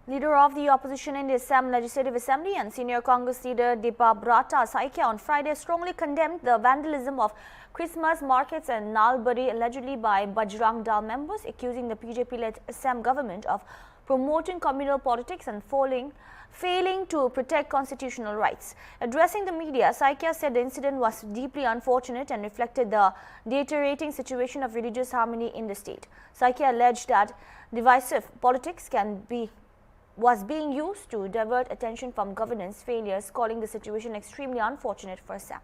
Leader of the opposition in the Assam Legislative Assembly and senior Congress leader Deepa Brata Saikia on Friday strongly condemned the vandalism of Christmas markets in Nalbari allegedly by Bajrang Dal members, accusing the BJP-led Assam government of promoting communal politics and failing to protect constitutional rights. Addressing the media, Saikia said the incident was deeply unfortunate and reflected the deteriorating situation of religious harmony in the state. Saikia alleged that divisive politics was being used to divert attention from governance failures, calling the situation extremely unfortunate for Assam.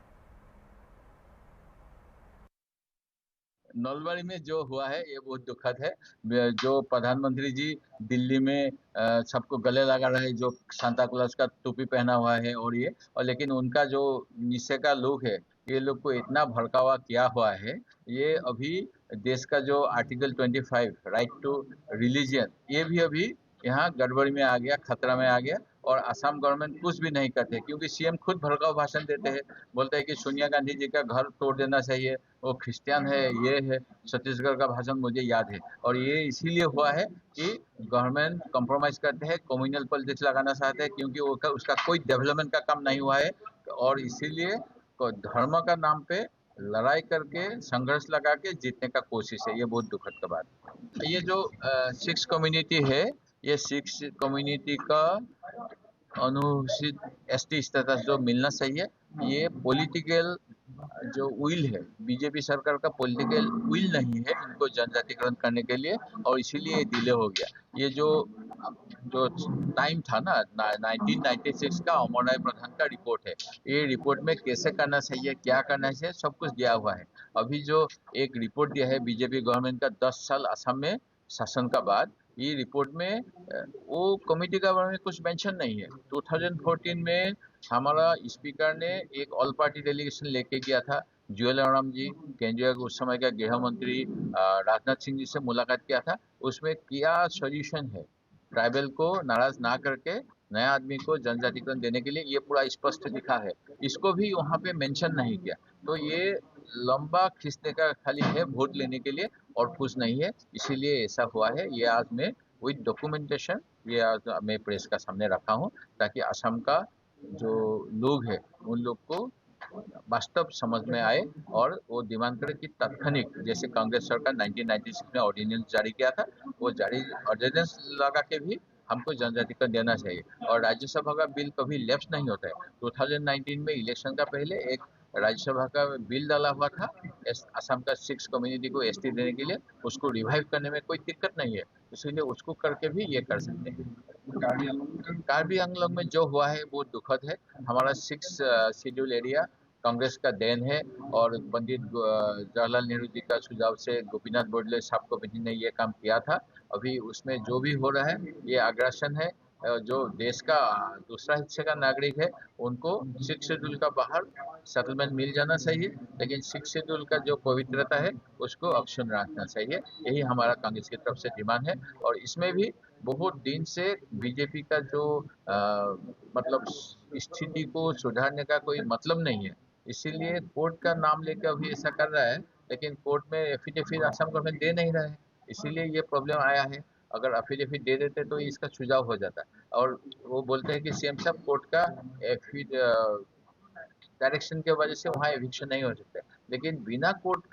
Nalbari में जो हुआ है ये बहुत दुखद है। जो प्रधानमंत्री जी दिल्ली में सबको गले लगा रहे, जो सांता क्लॉज का टोपी पहना हुआ है और लेकिन उनका जो नीचे का लुक है, ये लोग को इतना भड़कावा किया हुआ है। ये अभी देश का जो आर्टिकल 25 राइट टू रिलीजियन, ये भी अभी यहाँ गड़बड़ी में आ गया, खतरा में आ गया। और असम गवर्नमेंट कुछ भी नहीं करते, क्योंकि सीएम खुद भड़काऊ भाषण देते हैं, बोलते हैं कि सोनिया गांधी जी का घर तोड़ देना चाहिए, वो क्रिश्चियन है, ये है। छत्तीसगढ़ का भाषण मुझे याद है। और ये इसीलिए हुआ है कि गवर्नमेंट कॉम्प्रोमाइज करते हैं, कम्युनल पॉलिटिक्स लगाना चाहते हैं, क्योंकि उसका कोई डेवलपमेंट का काम नहीं हुआ है। और इसीलिए धर्म का नाम पे लड़ाई करके संघर्ष लगा के जीतने का कोशिश है। ये बहुत दुखद का बात है। ये जो सिक्स कम्युनिटी है, ये सिक्स कम्युनिटी का अनुसूचित एसटी स्टेटस जो मिलना चाहिए, ये पॉलिटिकल जो विल है, बीजेपी सरकार का पॉलिटिकल विल नहीं है इनको जनजातिकरण करने के लिए, और इसीलिए डिले हो गया। ये जो टाइम था ना 1996 का अमरनाथ प्रधान का रिपोर्ट है, ये रिपोर्ट में कैसे करना चाहिए, क्या करना चाहिए, सब कुछ दिया हुआ है। अभी जो एक रिपोर्ट दिया है बीजेपी गवर्नमेंट का 10 साल असम में शासन का बाद, ये रिपोर्ट में वो कमेटी का बारे में कुछ मेंशन नहीं है। 2014 में हमारा स्पीकर ने एक ऑल पार्टी डेलीगेशन लेके गया था, जुएल ओराम जी केंद्रीय उस समय का गृह मंत्री राजनाथ सिंह जी से मुलाकात किया था। उसमें क्या सॉल्यूशन है ट्राइबल को नाराज ना करके नया आदमी को जनजातिकरण देने के लिए, ये पूरा स्पष्ट लिखा है। इसको भी वहाँ पे मेंशन नहीं किया। तो ये लंबा खींचने का खाली है वोट लेने के लिए, और कुछ नहीं है। इसीलिए ऐसा हुआ है। ये आज मैं विद डॉक्यूमेंटेशन ये आज मैं प्रेस का सामने रखा हूँ, ताकि असम का जो लोग है उन लोग को वास्तव समझ में आए और वो डिमांड करे कि तात्कालिक, जैसे कांग्रेस सरकार 1996 में ऑर्डिनेंस जारी किया था, वो जारी ऑर्डिनेंस लगा के भी हमको जनजातिकरण देना चाहिए। और राज्यसभा का बिल कभी लैप्स नहीं होता है। 2019 में इलेक्शन का पहले एक राज्यसभा का बिल डाला हुआ था असम का 6 कम्युनिटी को एसटी देने के लिए, उसको रिवाइव करने में कोई दिक्कत नहीं है, इसीलिए उसको करके भी ये कर सकते हैं। कार्बी आंगलोंग में जो हुआ है वो दुखद है। हमारा 6 शेड्यूल एरिया कांग्रेस का देन है, और पंडित जवाहरलाल नेहरू जी का सुझाव से गोपीनाथ बोडले सब कमेटी ने ये काम किया था। अभी उसमें जो भी हो रहा है ये आग्रासन है। जो देश का दूसरा हिस्से का नागरिक है उनको 6 शेड्यूल का बाहर सेटलमेंट मिल जाना चाहिए, लेकिन 6 शेड्यूल का जो पवित्रता है उसको अक्षुण्ण रखना चाहिए। यही हमारा कांग्रेस की तरफ से डिमांड है। और इसमें भी बहुत दिन से बीजेपी का जो मतलब स्थिति को सुधारने का कोई मतलब नहीं है, इसीलिए कोर्ट का नाम लेकर अभी ऐसा कर रहा है, लेकिन कोर्ट में एफिडेविट असम गवर्नमेंट दे नहीं रहा है, इसीलिए ये प्रॉब्लम आया है। अगर एफिडेविट दे देते तो इसका सुझाव हो जाता। और वो बोलते हैं कि सीएम साहब कोर्ट का डायरेक्शन के वजह से वहाँ एविक्शन नहीं हो सकता, लेकिन बिना कोर्ट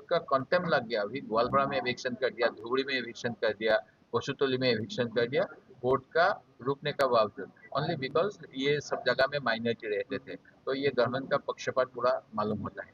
का कंटेम्प्ट लग गया। अभी ग्वालपाड़ा में एविक्शन कर दिया, धुबरी में एविक्शन कर दिया, कोसुतोली में एविक्शन कर दिया, कोर्ट का रुकने का बावजूद, ओनली बिकॉज ये सब जगह में माइनॉरिटी रहते थे। तो ये गवर्नमेंट का पक्षपात पूरा मालूम होता है।